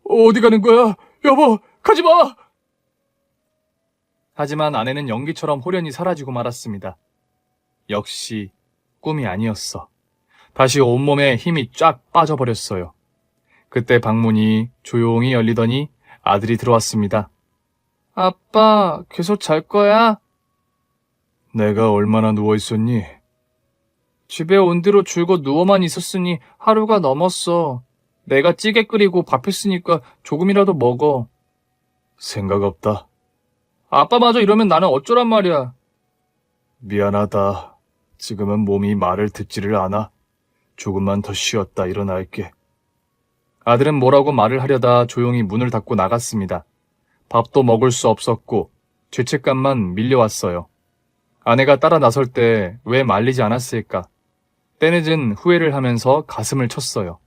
어디 가는 거야? 여보, 가지 마! 하지만 아내는 연기처럼 호련히 사라지고 말았습니다. 역시 꿈이 아니었어. 다시 온몸에 힘이 쫙 빠져버렸어요. 그때 방문이 조용히 열리더니 아들이 들어왔습니다. 아빠, 계속 잘 거야? 내가 얼마나 누워있었니? 집에 온 뒤로 줄곧 누워만 있었으니 하루가 넘었어. 내가 찌개 끓이고 밥 했으니까 조금이라도 먹어. 생각 없다. 아빠마저 이러면 나는 어쩌란 말이야. 미안하다. 지금은 몸이 말을 듣지를 않아. 조금만 더 쉬었다 일어날게. 아들은 뭐라고 말을 하려다 조용히 문을 닫고 나갔습니다. 밥도 먹을 수 없었고 죄책감만 밀려왔어요. 아내가 따라 나설 때 왜 말리지 않았을까? 때늦은 후회를 하면서 가슴을 쳤어요.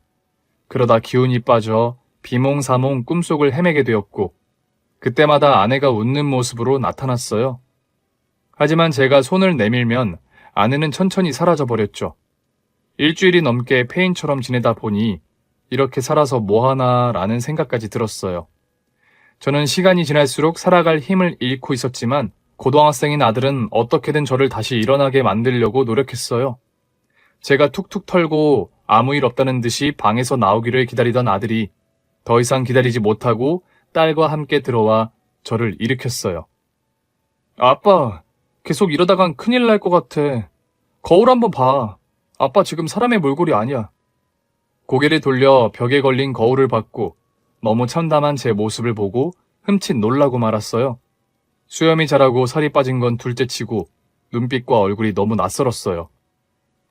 그러다 기운이 빠져 비몽사몽 꿈속을 헤매게 되었고 그때마다 아내가 웃는 모습으로 나타났어요. 하지만 제가 손을 내밀면 아내는 천천히 사라져버렸죠. 일주일이 넘게 폐인처럼 지내다 보니 이렇게 살아서 뭐하나라는 생각까지 들었어요. 저는 시간이 지날수록 살아갈 힘을 잃고 있었지만 고등학생인 아들은 어떻게든 저를 다시 일어나게 만들려고 노력했어요. 제가 툭툭 털고 아무 일 없다는 듯이 방에서 나오기를 기다리던 아들이 더 이상 기다리지 못하고 딸과 함께 들어와 저를 일으켰어요. 아빠, 계속 이러다간 큰일 날 것 같아. 거울 한번 봐. 아빠 지금 사람의 몰골이 아니야. 고개를 돌려 벽에 걸린 거울을 봤고 너무 참담한 제 모습을 보고 흠칫 놀라고 말았어요. 수염이 자라고 살이 빠진 건 둘째치고 눈빛과 얼굴이 너무 낯설었어요.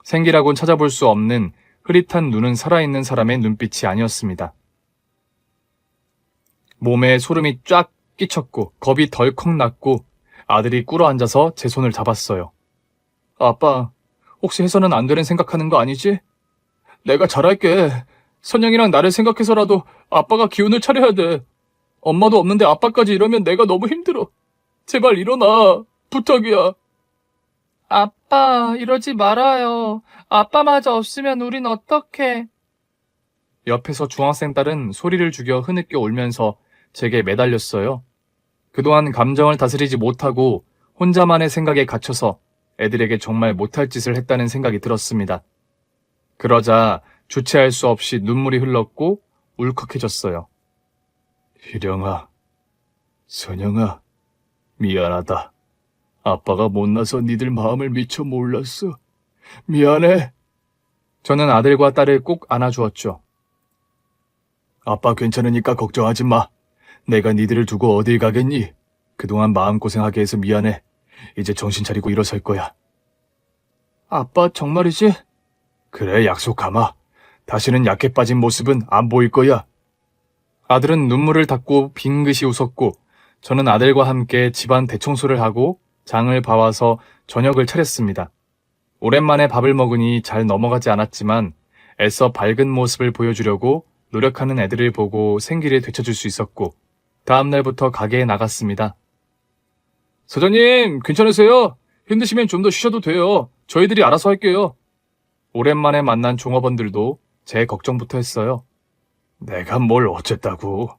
생기라곤 찾아볼 수 없는 흐릿한 눈은 살아있는 사람의 눈빛이 아니었습니다. 몸에 소름이 쫙 끼쳤고 겁이 덜컥 났고 아들이 꿇어앉아서 제 손을 잡았어요. 아빠, 혹시 해서는 안 되는 생각하는 거 아니지? 내가 잘할게. 선영이랑 나를 생각해서라도 아빠가 기운을 차려야 돼. 엄마도 없는데 아빠까지 이러면 내가 너무 힘들어. 제발 일어나. 부탁이야. 아빠, 이러지 말아요. 아빠마저 없으면 우린 어떡해. 옆에서 중학생 딸은 소리를 죽여 흐느껴 울면서 제게 매달렸어요. 그동안 감정을 다스리지 못하고 혼자만의 생각에 갇혀서 애들에게 정말 못할 짓을 했다는 생각이 들었습니다. 그러자 주체할 수 없이 눈물이 흘렀고 울컥해졌어요. 희령아, 선영아, 미안하다. 아빠가 못나서 니들 마음을 미처 몰랐어. 미안해. 저는 아들과 딸을 꼭 안아주었죠. 아빠 괜찮으니까 걱정하지 마. 내가 니들을 두고 어딜 가겠니? 그동안 마음고생하게 해서 미안해. 이제 정신 차리고 일어설 거야. 아빠 정말이지? 그래, 약속하마. 다시는 약해 빠진 모습은 안 보일 거야. 아들은 눈물을 닦고 빙긋이 웃었고 저는 아들과 함께 집안 대청소를 하고 장을 봐와서 저녁을 차렸습니다. 오랜만에 밥을 먹으니 잘 넘어가지 않았지만 애써 밝은 모습을 보여주려고 노력하는 애들을 보고 생기를 되찾을 수 있었고 다음 날부터 가게에 나갔습니다. 사장님, 괜찮으세요? 힘드시면 좀 더 쉬셔도 돼요. 저희들이 알아서 할게요. 오랜만에 만난 종업원들도 제 걱정부터 했어요. 내가 뭘 어쨌다고?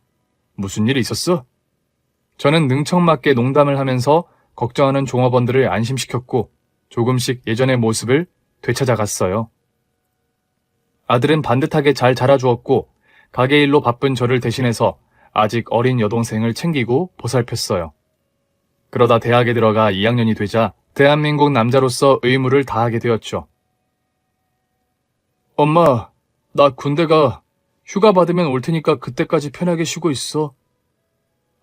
무슨 일 있었어? 저는 능청맞게 농담을 하면서 걱정하는 종업원들을 안심시켰고 조금씩 예전의 모습을 되찾아갔어요. 아들은 반듯하게 잘 자라주었고 가게 일로 바쁜 저를 대신해서 아직 어린 여동생을 챙기고 보살폈어요. 그러다 대학에 들어가 2학년이 되자 대한민국 남자로서 의무를 다하게 되었죠. 엄마, 나 군대가 휴가 받으면 올 테니까 그때까지 편하게 쉬고 있어.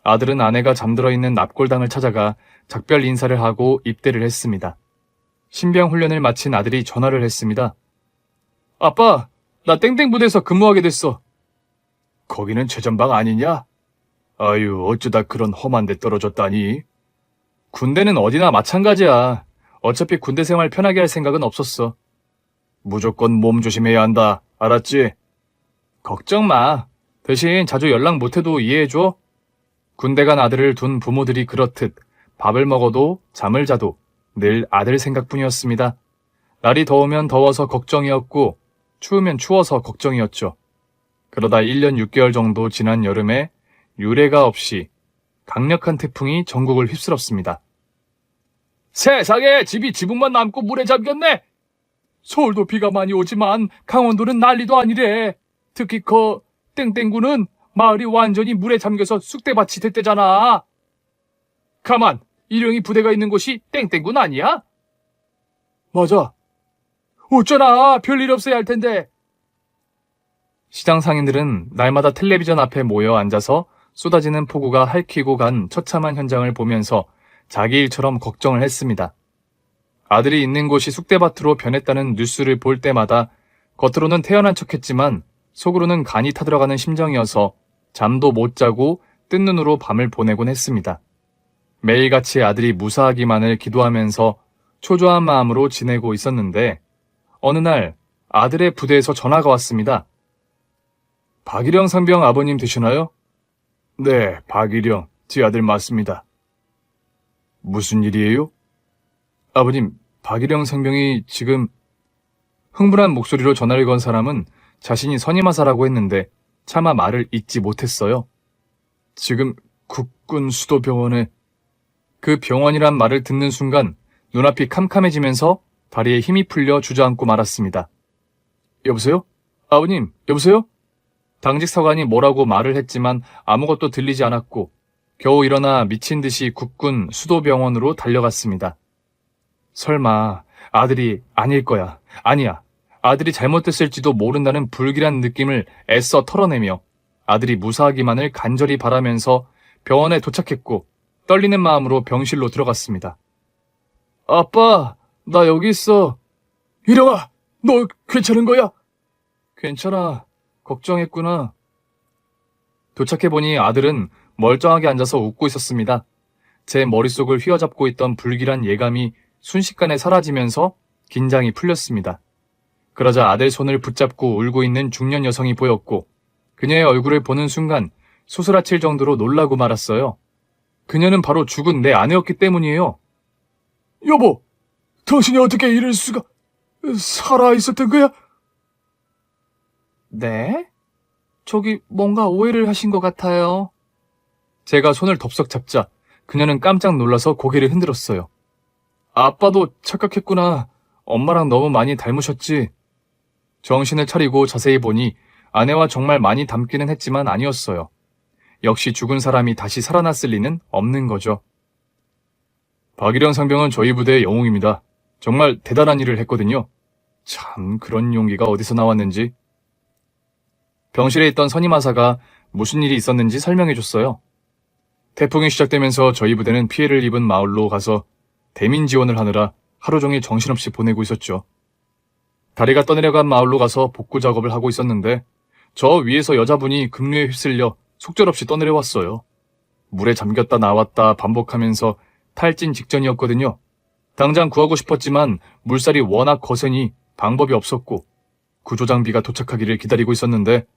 아들은 아내가 잠들어 있는 납골당을 찾아가 작별 인사를 하고 입대를 했습니다. 신병 훈련을 마친 아들이 전화를 했습니다. 아빠, 나 땡땡 부대에서 근무하게 됐어. 거기는 최전방 아니냐? 아유, 어쩌다 그런 험한 데 떨어졌다니. 군대는 어디나 마찬가지야. 어차피 군대 생활 편하게 할 생각은 없었어. 무조건 몸 조심해야 한다. 알았지? 걱정 마. 대신 자주 연락 못해도 이해해줘. 군대 간 아들을 둔 부모들이 그렇듯 밥을 먹어도 잠을 자도 늘 아들 생각뿐이었습니다. 날이 더우면 더워서 걱정이었고 추우면 추워서 걱정이었죠. 그러다 1년 6개월 정도 지난 여름에 유례가 없이 강력한 태풍이 전국을 휩쓸었습니다. 세상에, 집이 지붕만 남고 물에 잠겼네. 서울도 비가 많이 오지만 강원도는 난리도 아니래. 특히 땡땡구는 마을이 완전히 물에 잠겨서 쑥대밭이 됐대잖아. 가만, 일용이 부대가 있는 곳이 땡땡군 아니야? 맞아. 어쩌나, 별일 없어야 할 텐데. 시장 상인들은 날마다 텔레비전 앞에 모여 앉아서 쏟아지는 폭우가 핥히고 간 처참한 현장을 보면서 자기 일처럼 걱정을 했습니다. 아들이 있는 곳이 쑥대밭으로 변했다는 뉴스를 볼 때마다 겉으로는 태연한 척했지만 속으로는 간이 타들어가는 심정이어서 잠도 못 자고 뜬 눈으로 밤을 보내곤 했습니다. 매일같이 아들이 무사하기만을 기도하면서 초조한 마음으로 지내고 있었는데 어느 날 아들의 부대에서 전화가 왔습니다. 박일영 상병 아버님 되시나요? 네, 박일영, 제 아들 맞습니다. 무슨 일이에요? 아버님, 박일영 상병이 지금... 흥분한 목소리로 전화를 건 사람은 자신이 선임하사라고 했는데 차마 말을 잇지 못했어요. 지금 국군 수도병원에... 그 병원이란 말을 듣는 순간 눈앞이 캄캄해지면서 다리에 힘이 풀려 주저앉고 말았습니다. 여보세요? 아버님, 여보세요? 당직 사관이 뭐라고 말을 했지만 아무것도 들리지 않았고 겨우 일어나 미친 듯이 국군 수도병원으로 달려갔습니다. 설마 아들이 아닐 거야. 아니야. 아들이 잘못됐을지도 모른다는 불길한 느낌을 애써 털어내며 아들이 무사하기만을 간절히 바라면서 병원에 도착했고 떨리는 마음으로 병실로 들어갔습니다. 아빠, 나 여기 있어. 일영아, 너 괜찮은 거야? 괜찮아. 걱정했구나. 도착해보니 아들은 멀쩡하게 앉아서 웃고 있었습니다. 제 머릿속을 휘어잡고 있던 불길한 예감이 순식간에 사라지면서 긴장이 풀렸습니다. 그러자 아들 손을 붙잡고 울고 있는 중년 여성이 보였고 그녀의 얼굴을 보는 순간 소스라칠 정도로 놀라고 말았어요. 그녀는 바로 죽은 내 아내였기 때문이에요. 여보, 당신이 어떻게 이럴 수가... 살아있었던 거야? 네? 저기 뭔가 오해를 하신 것 같아요. 제가 손을 덥석 잡자 그녀는 깜짝 놀라서 고개를 흔들었어요. 아빠도 착각했구나. 엄마랑 너무 많이 닮으셨지. 정신을 차리고 자세히 보니 아내와 정말 많이 닮기는 했지만 아니었어요. 역시 죽은 사람이 다시 살아났을 리는 없는 거죠. 박일영 상병은 저희 부대의 영웅입니다. 정말 대단한 일을 했거든요. 참 그런 용기가 어디서 나왔는지. 병실에 있던 선임하사가 무슨 일이 있었는지 설명해줬어요. 태풍이 시작되면서 저희 부대는 피해를 입은 마을로 가서 대민 지원을 하느라 하루 종일 정신없이 보내고 있었죠. 다리가 떠내려간 마을로 가서 복구 작업을 하고 있었는데 저 위에서 여자분이 급류에 휩쓸려 속절없이 떠내려왔어요. 물에 잠겼다 나왔다 반복하면서 탈진 직전이었거든요. 당장 구하고 싶었지만 물살이 워낙 거세니 방법이 없었고 구조장비가 도착하기를 기다리고 있었는데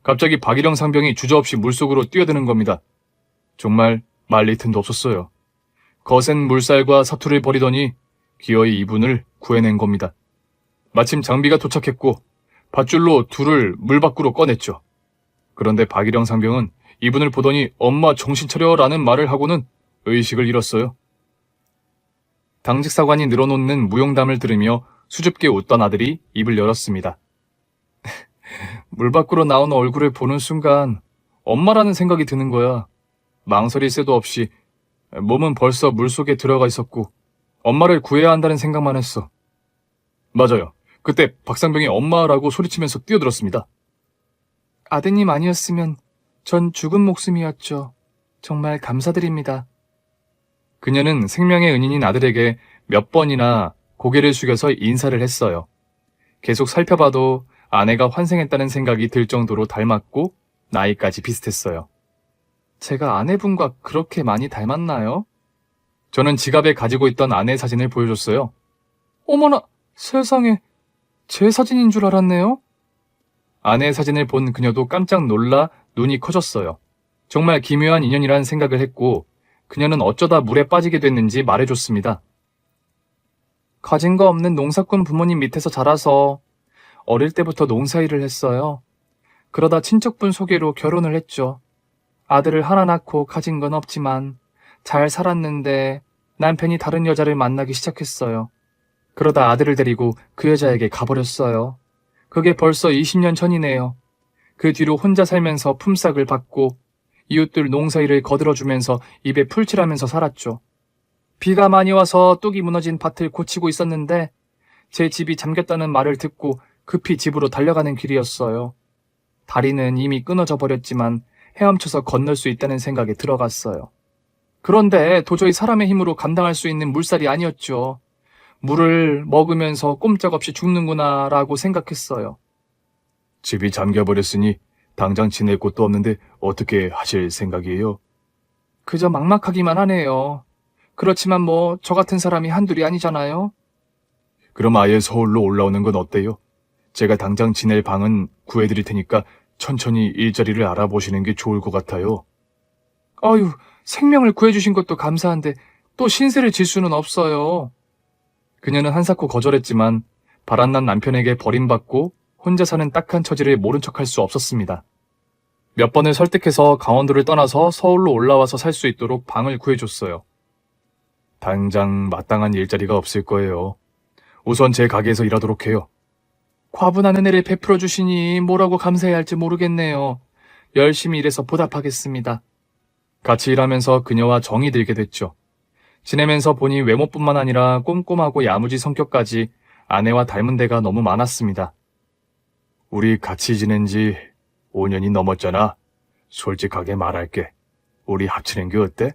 갑자기 박일영 상병이 주저없이 물속으로 뛰어드는 겁니다. 정말 말릴 틈도 없었어요. 거센 물살과 사투를 벌이더니 기어이 이분을 구해낸 겁니다. 마침 장비가 도착했고 밧줄로 둘을 물 밖으로 꺼냈죠. 그런데 박일영 상병은 이분을 보더니 엄마 정신 차려라는 말을 하고는 의식을 잃었어요. 당직 사관이 늘어놓는 무용담을 들으며 수줍게 웃던 아들이 입을 열었습니다. 물 밖으로 나온 얼굴을 보는 순간 엄마라는 생각이 드는 거야. 망설일 새도 없이 몸은 벌써 물속에 들어가 있었고 엄마를 구해야 한다는 생각만 했어. 맞아요. 그때 박상병이 엄마라고 소리치면서 뛰어들었습니다. 아드님 아니었으면 전 죽은 목숨이었죠. 정말 감사드립니다. 그녀는 생명의 은인인 아들에게 몇 번이나 고개를 숙여서 인사를 했어요. 계속 살펴봐도 아내가 환생했다는 생각이 들 정도로 닮았고 나이까지 비슷했어요. 제가 아내분과 그렇게 많이 닮았나요? 저는 지갑에 가지고 있던 아내 사진을 보여줬어요. 어머나, 세상에, 제 사진인 줄 알았네요. 아내 사진을 본 그녀도 깜짝 놀라 눈이 커졌어요. 정말 기묘한 인연이라는 생각을 했고 그녀는 어쩌다 물에 빠지게 됐는지 말해줬습니다. 가진 거 없는 농사꾼 부모님 밑에서 자라서 어릴 때부터 농사일을 했어요. 그러다 친척분 소개로 결혼을 했죠. 아들을 하나 낳고 가진 건 없지만 잘 살았는데 남편이 다른 여자를 만나기 시작했어요. 그러다 아들을 데리고 그 여자에게 가버렸어요. 그게 벌써 20년 전이네요. 그 뒤로 혼자 살면서 품삯을 받고 이웃들 농사일을 거들어주면서 입에 풀칠하면서 살았죠. 비가 많이 와서 뚝이 무너진 밭을 고치고 있었는데 제 집이 잠겼다는 말을 듣고 급히 집으로 달려가는 길이었어요. 다리는 이미 끊어져 버렸지만 헤엄쳐서 건널 수 있다는 생각에 들어갔어요. 그런데 도저히 사람의 힘으로 감당할 수 있는 물살이 아니었죠. 물을 먹으면서 꼼짝없이 죽는구나라고 생각했어요. 집이 잠겨버렸으니 당장 지낼 곳도 없는데 어떻게 하실 생각이에요? 그저 막막하기만 하네요. 그렇지만 뭐 저 같은 사람이 한둘이 아니잖아요. 그럼 아예 서울로 올라오는 건 어때요? 제가 당장 지낼 방은 구해드릴 테니까 천천히 일자리를 알아보시는 게 좋을 것 같아요. 아유, 생명을 구해주신 것도 감사한데 또 신세를 질 수는 없어요. 그녀는 한사코 거절했지만 바람난 남편에게 버림받고 혼자 사는 딱한 처지를 모른 척할 수 없었습니다. 몇 번을 설득해서 강원도를 떠나서 서울로 올라와서 살 수 있도록 방을 구해줬어요. 당장 마땅한 일자리가 없을 거예요. 우선 제 가게에서 일하도록 해요. 과분한 은혜를 베풀어 주시니 뭐라고 감사해야 할지 모르겠네요. 열심히 일해서 보답하겠습니다. 같이 일하면서 그녀와 정이 들게 됐죠. 지내면서 보니 외모뿐만 아니라 꼼꼼하고 야무지 성격까지 아내와 닮은 데가 너무 많았습니다. 우리 같이 지낸 지 5년이 넘었잖아. 솔직하게 말할게. 우리 합치는 게 어때?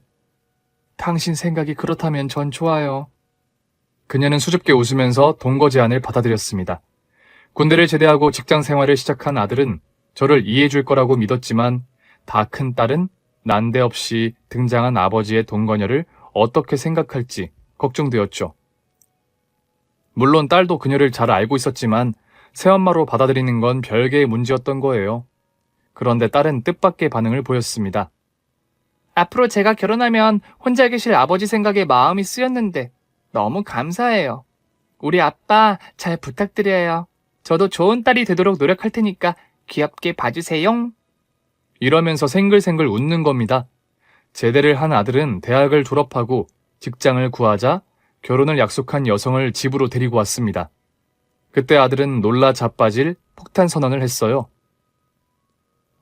당신 생각이 그렇다면 전 좋아요. 그녀는 수줍게 웃으면서 동거 제안을 받아들였습니다. 군대를 제대하고 직장 생활을 시작한 아들은 저를 이해해 줄 거라고 믿었지만 다 큰 딸은 난데없이 등장한 아버지의 동거녀를 어떻게 생각할지 걱정되었죠. 물론 딸도 그녀를 잘 알고 있었지만 새엄마로 받아들이는 건 별개의 문제였던 거예요. 그런데 딸은 뜻밖의 반응을 보였습니다. 앞으로 제가 결혼하면 혼자 계실 아버지 생각에 마음이 쓰였는데 너무 감사해요. 우리 아빠 잘 부탁드려요. 저도 좋은 딸이 되도록 노력할 테니까 귀엽게 봐주세요. 이러면서 생글생글 웃는 겁니다. 제대를 한 아들은 대학을 졸업하고 직장을 구하자 결혼을 약속한 여성을 집으로 데리고 왔습니다. 그때 아들은 놀라 자빠질 폭탄 선언을 했어요.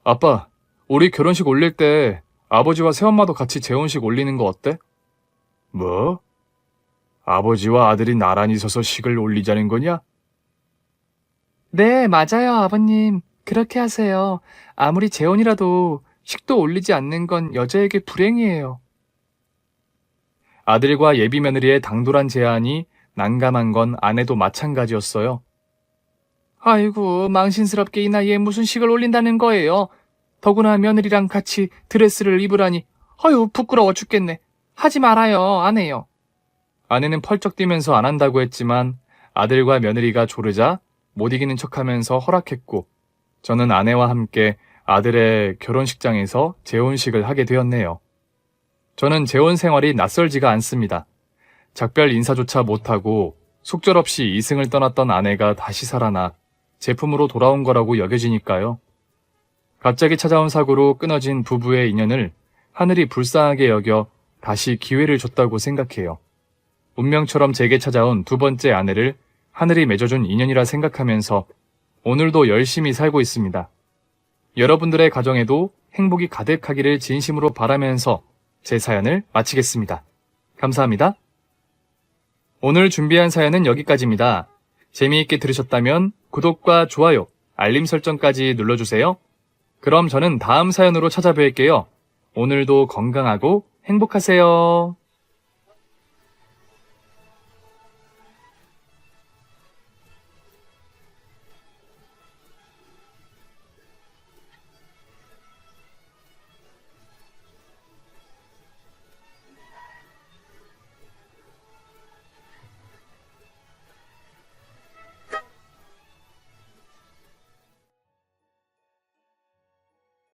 아빠, 우리 결혼식 올릴 때 아버지와 새엄마도 같이 재혼식 올리는 거 어때? 뭐? 아버지와 아들이 나란히 서서 식을 올리자는 거냐? 네, 맞아요, 아버님. 그렇게 하세요. 아무리 재혼이라도 식도 올리지 않는 건 여자에게 불행이에요. 아들과 예비 며느리의 당돌한 제안이 난감한 건 아내도 마찬가지였어요. 아이고, 망신스럽게 이 나이에 무슨 식을 올린다는 거예요. 더구나 며느리랑 같이 드레스를 입으라니. 아유, 부끄러워 죽겠네. 하지 말아요, 안 해요. 아내는 펄쩍 뛰면서 안 한다고 했지만 아들과 며느리가 조르자 못 이기는 척하면서 허락했고 저는 아내와 함께 아들의 결혼식장에서 재혼식을 하게 되었네요. 저는 재혼 생활이 낯설지가 않습니다. 작별 인사조차 못하고 속절없이 이승을 떠났던 아내가 다시 살아나 제품으로 돌아온 거라고 여겨지니까요. 갑자기 찾아온 사고로 끊어진 부부의 인연을 하늘이 불쌍하게 여겨 다시 기회를 줬다고 생각해요. 운명처럼 제게 찾아온 두 번째 아내를 하늘이 맺어준 인연이라 생각하면서 오늘도 열심히 살고 있습니다. 여러분들의 가정에도 행복이 가득하기를 진심으로 바라면서 제 사연을 마치겠습니다. 감사합니다. 오늘 준비한 사연은 여기까지입니다. 재미있게 들으셨다면 구독과 좋아요, 알림 설정까지 눌러주세요. 그럼 저는 다음 사연으로 찾아뵐게요. 오늘도 건강하고 행복하세요.